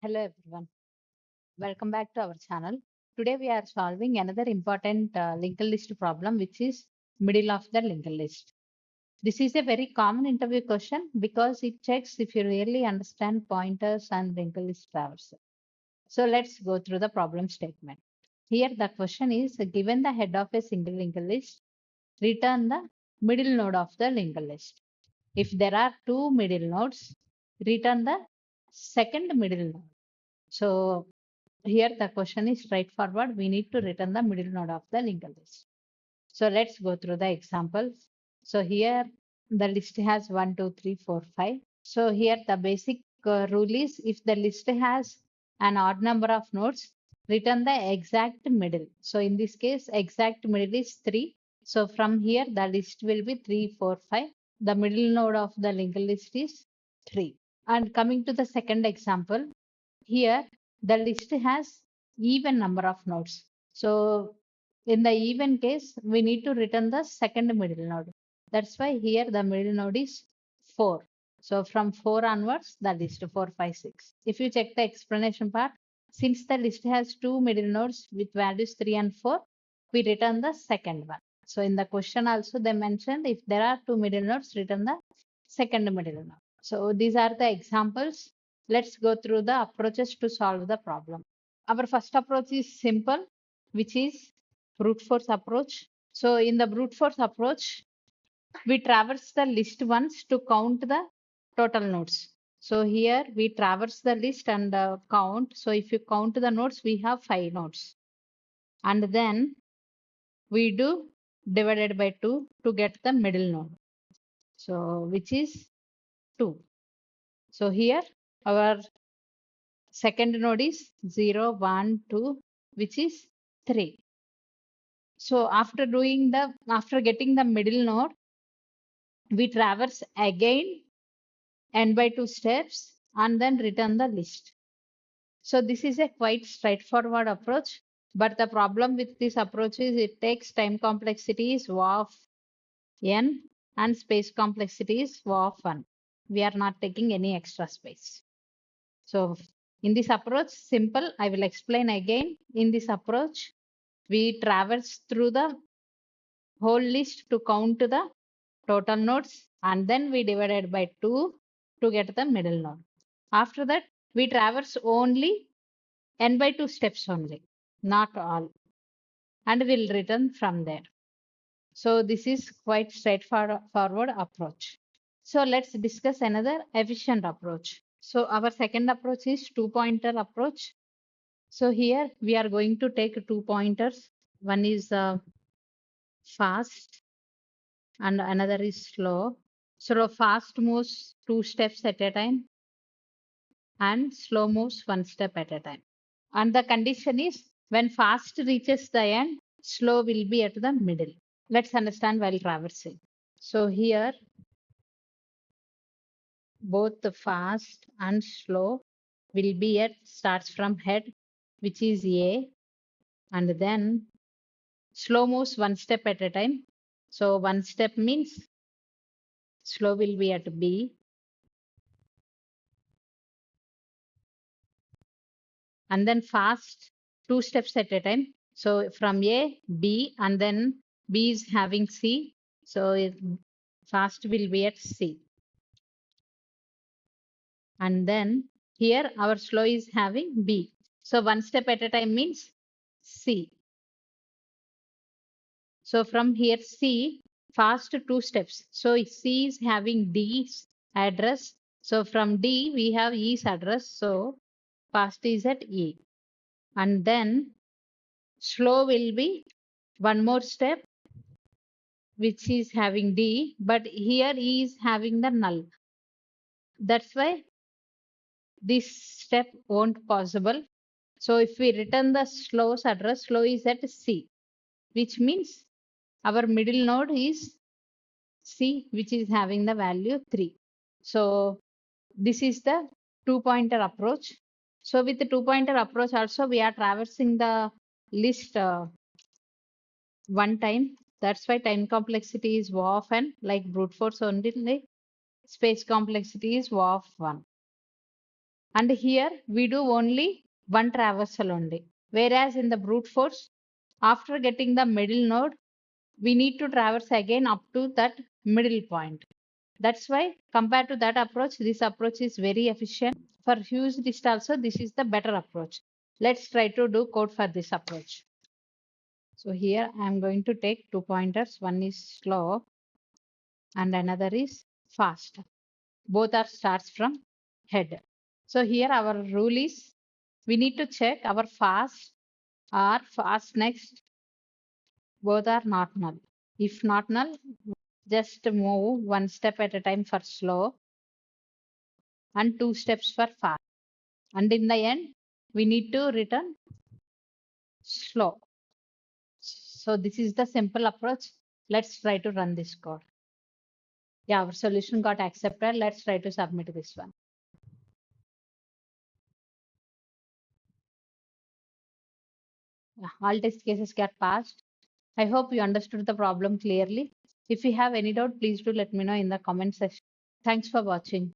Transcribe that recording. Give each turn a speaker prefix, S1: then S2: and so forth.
S1: Hello everyone, welcome back to our channel. Today we are solving another important linked list problem, which is middle of the linked list. This is a very common interview question because it checks if you really understand pointers and linked list traversal. So let's go through the problem statement. Here the question is, given the head of a single linked list, return the middle node of the linked list. If there are two middle nodes, return the second middle node. So here the question is straightforward. We need to return the middle node of the linked list. So let's go through the examples. So here the list has 1, 2, 3, 4, 5. So here the basic rule is if the list has an odd number of nodes, return the exact middle. So in this case, exact middle is 3. So from here the list will be 3, 4, 5. The middle node of the linked list is 3. And coming to the second example, here the list has even number of nodes. So in the even case, we need to return the second middle node. That's why here the middle node is 4. So from 4 onwards, the list 4, 5, 6. If you check the explanation part, since the list has two middle nodes with values 3 and 4, we return the second one. So in the question also they mentioned if there are two middle nodes, return the second middle node. So these are the examples. Let's go through the approaches to solve the problem. Our first approach is simple, which is brute force approach. So in the brute force approach, we traverse the list once to count the total nodes. So here we traverse the list and count. So if you count the nodes, we have 5 nodes. And then we do divided by 2 to get the middle node. So which is 2. So here our second node is 0, 1, 2, which is 3. So after getting the middle node, we traverse again n by 2 steps and then return the list. So this is a quite straightforward approach, but the problem with this approach is it takes time complexity is O of n and space complexity is O of 1. We are not taking any extra space. So in this approach, simple, I will explain again. In this approach, we traverse through the whole list to count the total nodes and then we divided by 2 to get the middle node. After that, we traverse only n by 2 steps only, not all, and we'll return from there. So this is quite straightforward approach. So let's discuss another efficient approach. So our second approach is two-pointer approach. So here we are going to take 2 pointers. One is fast and another is slow. So fast moves 2 steps at a time and slow moves 1 step at a time. And the condition is when fast reaches the end, slow will be at the middle. Let's understand while traversing. So here both the fast and slow will be at starts from head, which is A, and then slow moves 1 step at a time. So 1 step means slow will be at B, and then fast 2 steps at a time. So from A, B, and then B is having C. So fast will be at C. And then here our slow is having B. So 1 step at a time means C. So from here C, fast 2 steps. So C is having D's address. So from D we have E's address. So fast is at E. And then slow will be one more step, which is having D, but here E is having the null. That's why this step won't possible. So if we return the slow's address, slow is at C, which means our middle node is C, which is having the value 3. So this is the two-pointer approach. So with the two-pointer approach also, we are traversing the list one time. That's why time complexity is O of n, like brute force only, like space complexity is O of 1. And here we do only one traversal only. Whereas in the brute force, after getting the middle node, we need to traverse again up to that middle point. That's why compared to that approach, this approach is very efficient. For huge list also, this is the better approach. Let's try to do code for this approach. So here I am going to take 2 pointers. One is slow and another is fast. Both are starts from head. So here our rule is we need to check our fast or fast next. Both are not null. If not null, just move one step at a time for slow and 2 steps for fast. And in the end, we need to return slow. So this is the simple approach. Let's try to run this code. Yeah, our solution got accepted. Let's try to submit this one. Yeah, all test cases get passed. I hope you understood the problem clearly. If you have any doubt, please do let me know in the comment section. Thanks for watching.